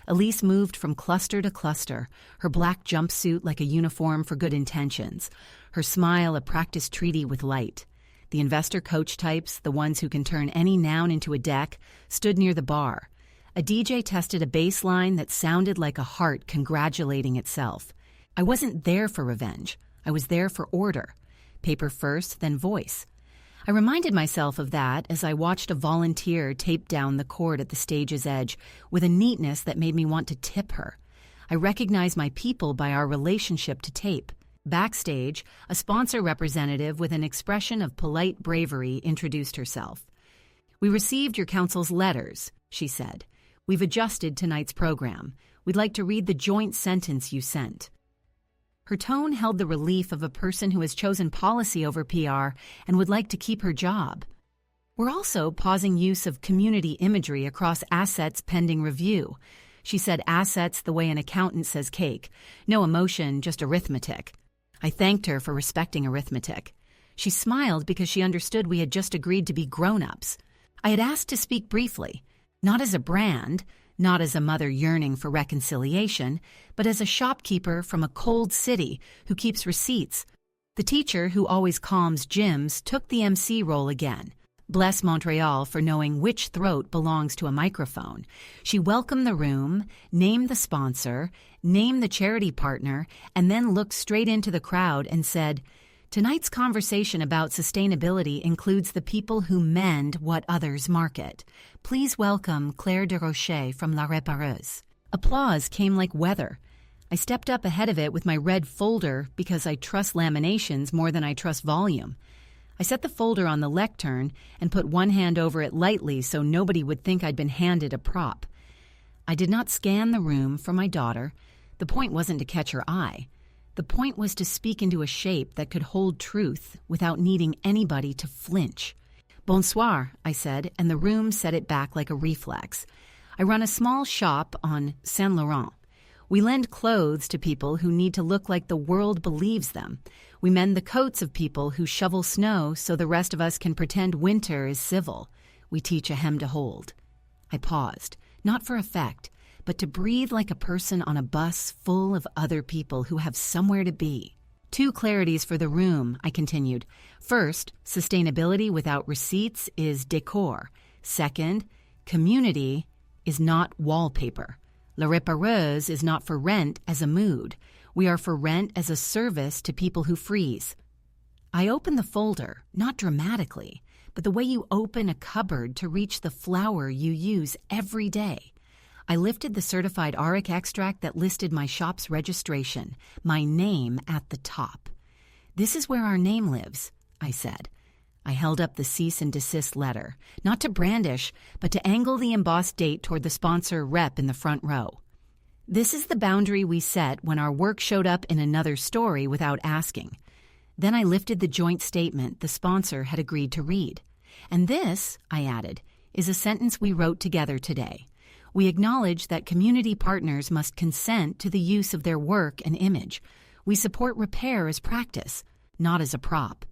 Elise moved from cluster to cluster, her black jumpsuit like a uniform for good intentions, her smile a practice treaty with light. The investor coach types, the ones who can turn any noun into a deck, stood near the bar. A DJ tested a bass line that sounded like a heart congratulating itself. I wasn't there for revenge. I was there for order. Paper first, then voice. I reminded myself of that as I watched a volunteer tape down the cord at the stage's edge with a neatness that made me want to tip her. I recognized my people by our relationship to tape. Backstage, a sponsor representative with an expression of polite bravery introduced herself. "We received your council's letters," she said. "We've adjusted tonight's program. We'd like to read the joint sentence you sent." Her tone held the relief of a person who has chosen policy over PR and would like to keep her job. "We're also pausing use of community imagery across assets pending review." She said assets the way an accountant says cake. No emotion, just arithmetic. I thanked her for respecting arithmetic. She smiled because she understood we had just agreed to be grown-ups. I had asked to speak briefly, not as a brand, not as a mother yearning for reconciliation, but as a shopkeeper from a cold city who keeps receipts. The teacher who always calms gyms took the MC role again. Bless Montreal for knowing which throat belongs to a microphone. She welcomed the room, named the sponsor, named the charity partner, and then looked straight into the crowd and said, "Tonight's conversation about sustainability includes the people who mend what others market. Please welcome Claire de Rocher from La Répareuse." Applause came like weather. I stepped up ahead of it with my red folder because I trust laminations more than I trust volume. I set the folder on the lectern and put one hand over it lightly so nobody would think I'd been handed a prop. I did not scan the room for my daughter. The point wasn't to catch her eye. The point was to speak into a shape that could hold truth without needing anybody to flinch. "Bonsoir," I said, and the room set it back like a reflex. I run a small shop on Saint Laurent. We lend clothes to people who need to look like the world believes them. We mend the coats of people who shovel snow so the rest of us can pretend winter is civil. We teach a hem to hold. I paused, not for effect, but to breathe like a person on a bus full of other people who have somewhere to be. "Two clarities for the room," I continued. "First, sustainability without receipts is décor. Second, community is not wallpaper. La Répareuse is not for rent as a mood. We are for rent as a service to people who freeze." I opened the folder, not dramatically, but the way you open a cupboard to reach the flour you use every day. I lifted the certified auric extract that listed my shop's registration, my name at the top. "This is where our name lives," I said. I held up the cease and desist letter, not to brandish, but to angle the embossed date toward the sponsor rep in the front row. "This is the boundary we set when our work showed up in another story without asking." Then I lifted the joint statement the sponsor had agreed to read. "And this," I added, "is a sentence we wrote together today. We acknowledge that community partners must consent to the use of their work and image. We support repair as practice, not as a prop."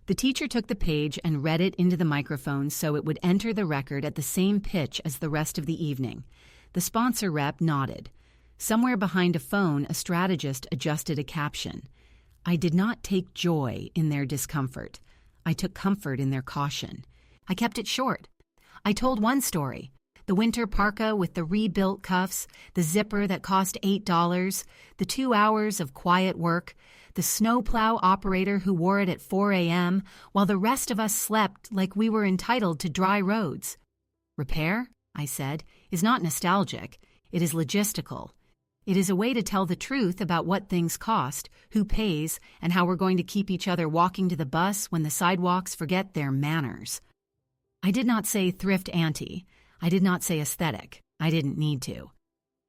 The teacher took the page and read it into the microphone so it would enter the record at the same pitch as the rest of the evening. The sponsor rep nodded. Somewhere behind a phone, a strategist adjusted a caption. I did not take joy in their discomfort. I took comfort in their caution. I kept it short. I told one story. The winter parka with the rebuilt cuffs, the zipper that cost $8, the 2 hours of quiet work, the snowplow operator who wore it at 4 a.m., while the rest of us slept like we were entitled to dry roads. "Repair," I said, "is not nostalgic. It is logistical. It is a way to tell the truth about what things cost, who pays, and how we're going to keep each other walking to the bus when the sidewalks forget their manners." I did not say thrift-auntie. I did not say aesthetic. I didn't need to.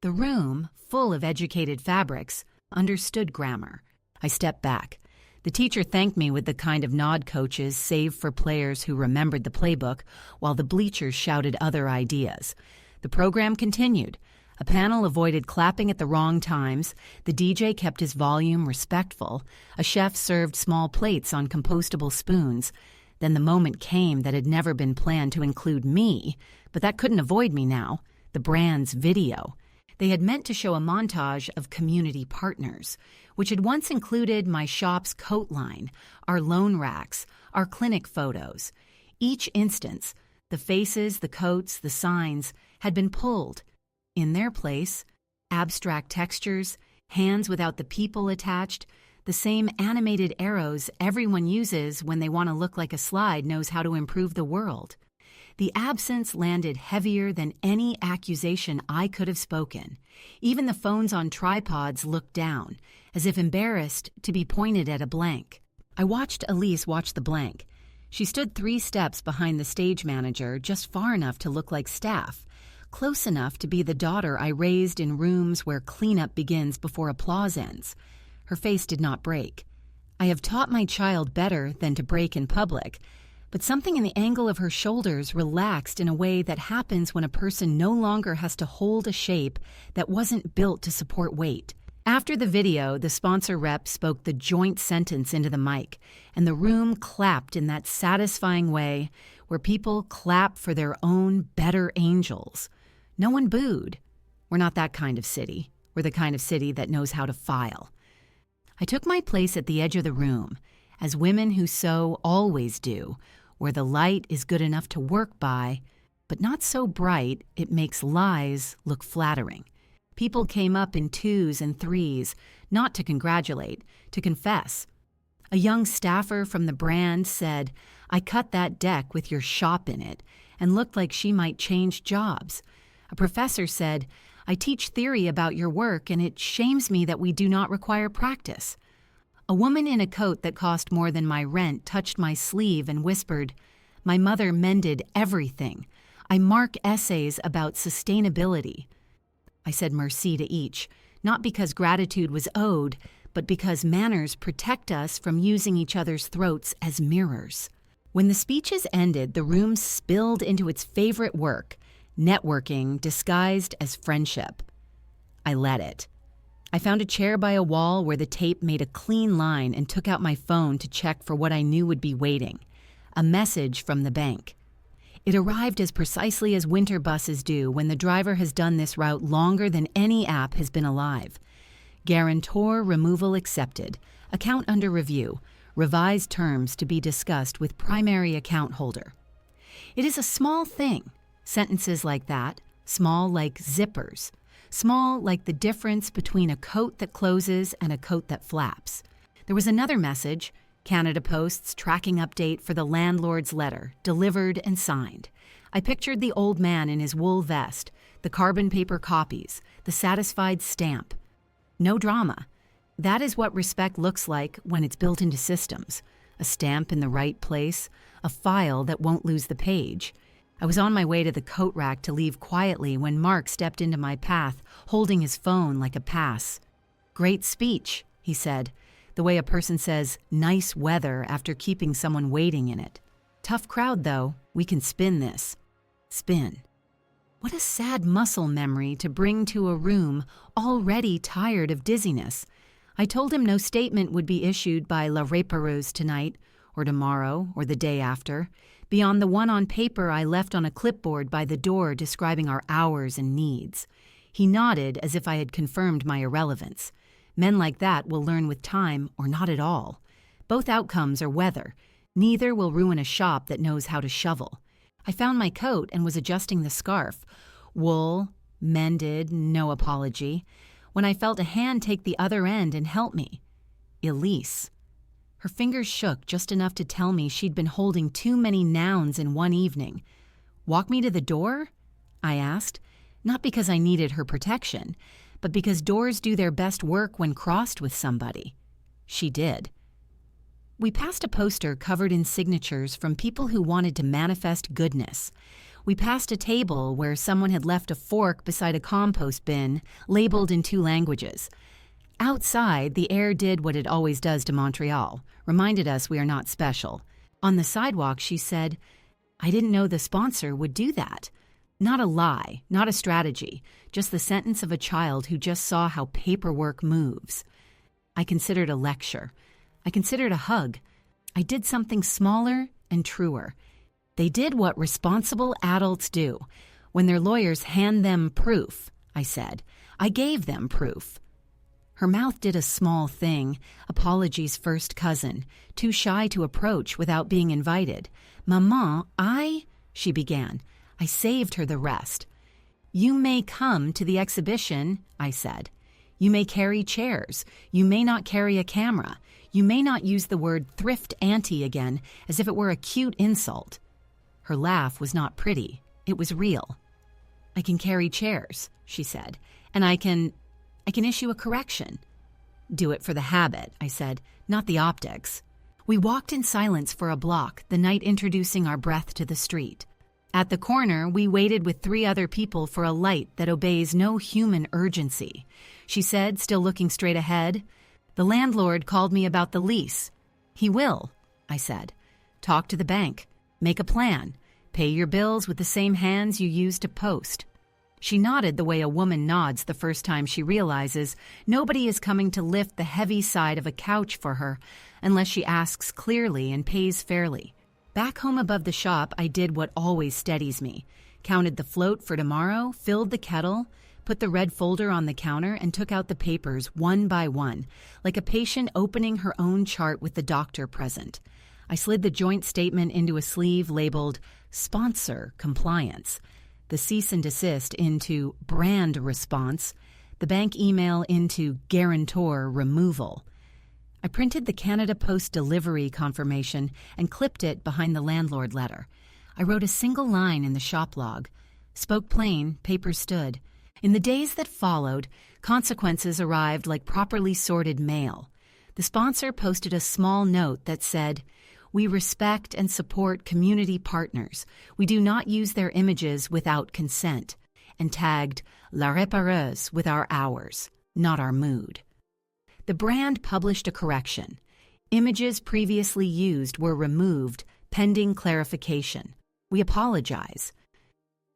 The room, full of educated fabrics, understood grammar. I stepped back. The teacher thanked me with the kind of nod coaches save for players who remembered the playbook, while the bleachers shouted other ideas. The program continued. A panel avoided clapping at the wrong times, the DJ kept his volume respectful, a chef served small plates on compostable spoons. Then the moment came that had never been planned to include me, but that couldn't avoid me now, the brand's video. They had meant to show a montage of community partners, which had once included my shop's coat line, our loan racks, our clinic photos. Each instance, the faces, the coats, the signs, had been pulled. In their place, abstract textures, hands without the people attached, the same animated arrows everyone uses when they want to look like a slide knows how to improve the world. The absence landed heavier than any accusation I could have spoken. Even the phones on tripods looked down, as if embarrassed to be pointed at a blank. I watched Elise watch the blank. She stood 3 steps behind the stage manager, just far enough to look like staff, close enough to be the daughter I raised in rooms where cleanup begins before applause ends. Her face did not break. I have taught my child better than to break in public, but something in the angle of her shoulders relaxed in a way that happens when a person no longer has to hold a shape that wasn't built to support weight. After the video, the sponsor rep spoke the joint sentence into the mic, and the room clapped in that satisfying way where people clap for their own better angels. No one booed. We're not that kind of city. We're the kind of city that knows how to file. I took my place at the edge of the room, as women who sew always do, where the light is good enough to work by, but not so bright it makes lies look flattering. People came up in 2s and 3s, not to congratulate, to confess. A young staffer from the brand said, "I cut that deck with your shop in it," and looked like she might change jobs. A professor said, "I teach theory about your work, and it shames me that we do not require practice." A woman in a coat that cost more than my rent touched my sleeve and whispered, "My mother mended everything. I mark essays about sustainability." I said merci to each, not because gratitude was owed, but because manners protect us from using each other's throats as mirrors. When the speeches ended, the room spilled into its favorite work, networking disguised as friendship. I let it. I found a chair by a wall where the tape made a clean line and took out my phone to check for what I knew would be waiting, a message from the bank. It arrived as precisely as winter buses do when the driver has done this route longer than any app has been alive. Guarantor removal accepted, account under review, revised terms to be discussed with primary account holder. It is a small thing. Sentences like that, small like zippers, small like the difference between a coat that closes and a coat that flaps. There was another message, Canada Post's tracking update for the landlord's letter, delivered and signed. I pictured the old man in his wool vest, the carbon paper copies, the satisfied stamp. No drama. That is what respect looks like when it's built into systems. A stamp in the right place, a file that won't lose the page. I was on my way to the coat rack to leave quietly when Mark stepped into my path, holding his phone like a pass. "Great speech," he said, the way a person says nice weather after keeping someone waiting in it. "Tough crowd, though. We can spin this." Spin. What a sad muscle memory to bring to a room already tired of dizziness. I told him no statement would be issued by La Répareuse tonight, or tomorrow, or the day after, beyond the one on paper I left on a clipboard by the door describing our hours and needs. He nodded as if I had confirmed my irrelevance. Men like that will learn with time or not at all. Both outcomes are weather. Neither will ruin a shop that knows how to shovel. I found my coat and was adjusting the scarf. Wool, mended, no apology, when I felt a hand take the other end and help me. Elise. Her fingers shook just enough to tell me she'd been holding too many nouns in one evening. "Walk me to the door?" I asked, not because I needed her protection, but because doors do their best work when crossed with somebody. She did. We passed a poster covered in signatures from people who wanted to manifest goodness. We passed a table where someone had left a fork beside a compost bin, labeled in 2 languages. Outside, the air did what it always does to Montreal, reminded us we are not special. On the sidewalk, she said, "I didn't know the sponsor would do that." Not a lie, not a strategy, just the sentence of a child who just saw how paperwork moves. I considered a lecture. I considered a hug. I did something smaller and truer. They did what responsible adults do. When their lawyers hand them proof, I said, I gave them proof. Her mouth did a small thing, apology's first cousin, too shy to approach without being invited. "Maman, she began. I saved her the rest. "You may come to the exhibition," I said. "You may carry chairs. You may not carry a camera. You may not use the word thrift-auntie again as if it were a cute insult." Her laugh was not pretty. It was real. "I can carry chairs," she said, "and I can issue a correction." "Do it for the habit," I said, "not the optics." We walked in silence for a block, the night introducing our breath to the street. At the corner, we waited with 3 other people for a light that obeys no human urgency. She said, still looking straight ahead, "The landlord called me about the lease." "He will," I said. "Talk to the bank. Make a plan. Pay your bills with the same hands you use to post." She nodded the way a woman nods the first time she realizes nobody is coming to lift the heavy side of a couch for her unless she asks clearly and pays fairly. Back home above the shop, I did what always steadies me. Counted the float for tomorrow, filled the kettle, put the red folder on the counter, and took out the papers one by one, like a patient opening her own chart with the doctor present. I slid the joint statement into a sleeve labeled Sponsor Compliance, the cease and desist into Brand Response, the bank email into Guarantor Removal. I printed the Canada Post delivery confirmation and clipped it behind the landlord letter. I wrote a single line in the shop log. Spoke plain, paper stood. In the days that followed, consequences arrived like properly sorted mail. The sponsor posted a small note that said, "We respect and support community partners. We do not use their images without consent," and tagged La Répareuse with our hours, not our mood. The brand published a correction. Images previously used were removed, pending clarification. We apologize.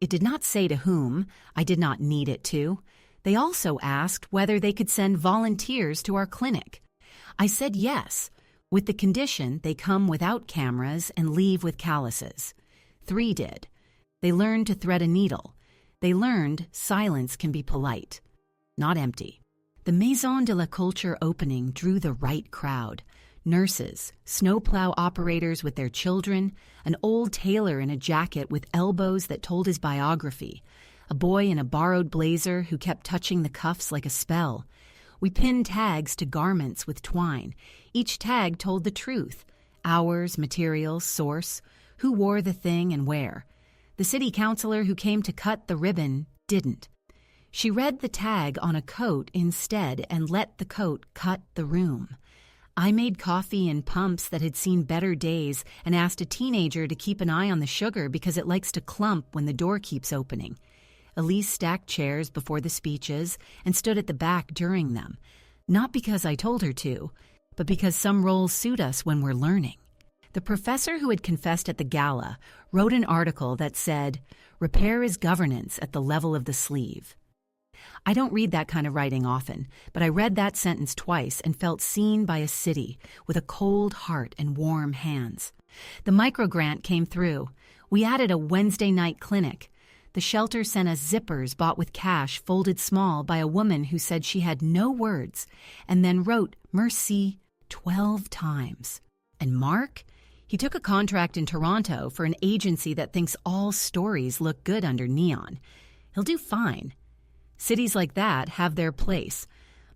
It did not say to whom. I did not need it to. They also asked whether they could send volunteers to our clinic. I said yes, with the condition they come without cameras and leave with calluses. 3 did. They learned to thread a needle. They learned silence can be polite, not empty. The Maison de la Culture opening drew the right crowd. Nurses, snowplow operators with their children, an old tailor in a jacket with elbows that told his biography, a boy in a borrowed blazer who kept touching the cuffs like a spell. We pinned tags to garments with twine. Each tag told the truth: hours, materials, source, who wore the thing and where. The city councilor who came to cut the ribbon didn't. She read the tag on a coat instead and let the coat cut the room. I made coffee in pumps that had seen better days and asked a teenager to keep an eye on the sugar because it likes to clump when the door keeps opening. Elise stacked chairs before the speeches and stood at the back during them, not because I told her to, but because some roles suit us when we're learning. The professor who had confessed at the gala wrote an article that said, "Repair is governance at the level of the sleeve." I don't read that kind of writing often, but I read that sentence twice and felt seen by a city with a cold heart and warm hands. The microgrant came through. We added a Wednesday night clinic. The shelter sent us zippers bought with cash folded small by a woman who said she had no words and then wrote "Merci" 12 times. And Mark? He took a contract in Toronto for an agency that thinks all stories look good under neon. He'll do fine. Cities like that have their place.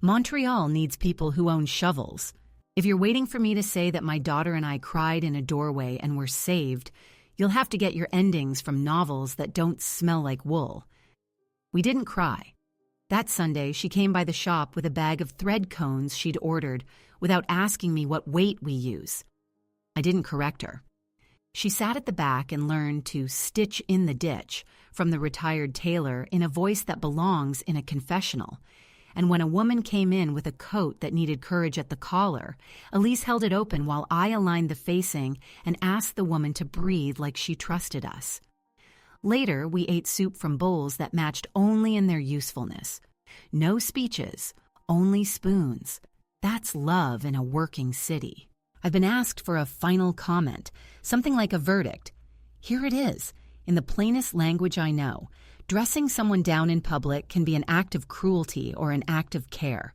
Montreal needs people who own shovels. If you're waiting for me to say that my daughter and I cried in a doorway and were saved, you'll have to get your endings from novels that don't smell like wool. We didn't cry. That Sunday, she came by the shop with a bag of thread cones she'd ordered without asking me what weight we use. I didn't correct her. She sat at the back and learned to stitch in the ditch from the retired tailor in a voice that belongs in a confessional. And when a woman came in with a coat that needed courage at the collar, Elise held it open while I aligned the facing and asked the woman to breathe like she trusted us. Later, we ate soup from bowls that matched only in their usefulness. No speeches, only spoons. That's love in a working city. I've been asked for a final comment, something like a verdict. Here it is, in the plainest language I know. Dressing someone down in public can be an act of cruelty or an act of care.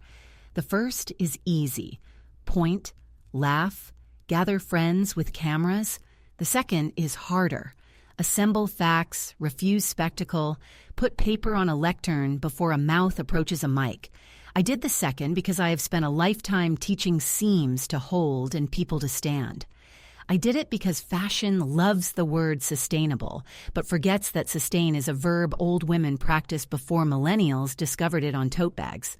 The first is easy. Point, laugh, gather friends with cameras. The second is harder. Assemble facts, refuse spectacle, put paper on a lectern before a mouth approaches a mic. I did the second because I have spent a lifetime teaching seams to hold and people to stand. I did it because fashion loves the word sustainable, but forgets that sustain is a verb old women practiced before millennials discovered it on tote bags.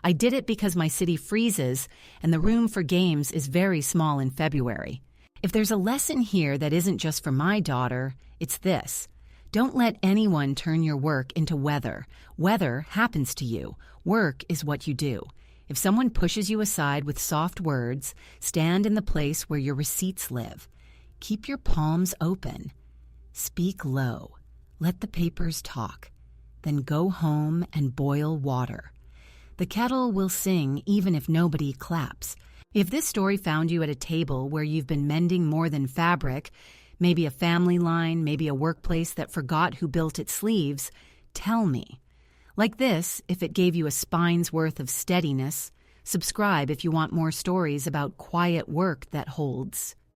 I did it because my city freezes and the room for games is very small in February. If there's a lesson here that isn't just for my daughter, it's this. Don't let anyone turn your work into weather. Weather happens to you. Work is what you do. If someone pushes you aside with soft words, stand in the place where your receipts live. Keep your palms open. Speak low. Let the papers talk. Then go home and boil water. The kettle will sing even if nobody claps. If this story found you at a table where you've been mending more than fabric, maybe a family line, maybe a workplace that forgot who built its sleeves, tell me. Like this, if it gave you a spine's worth of steadiness, subscribe if you want more stories about quiet work that holds.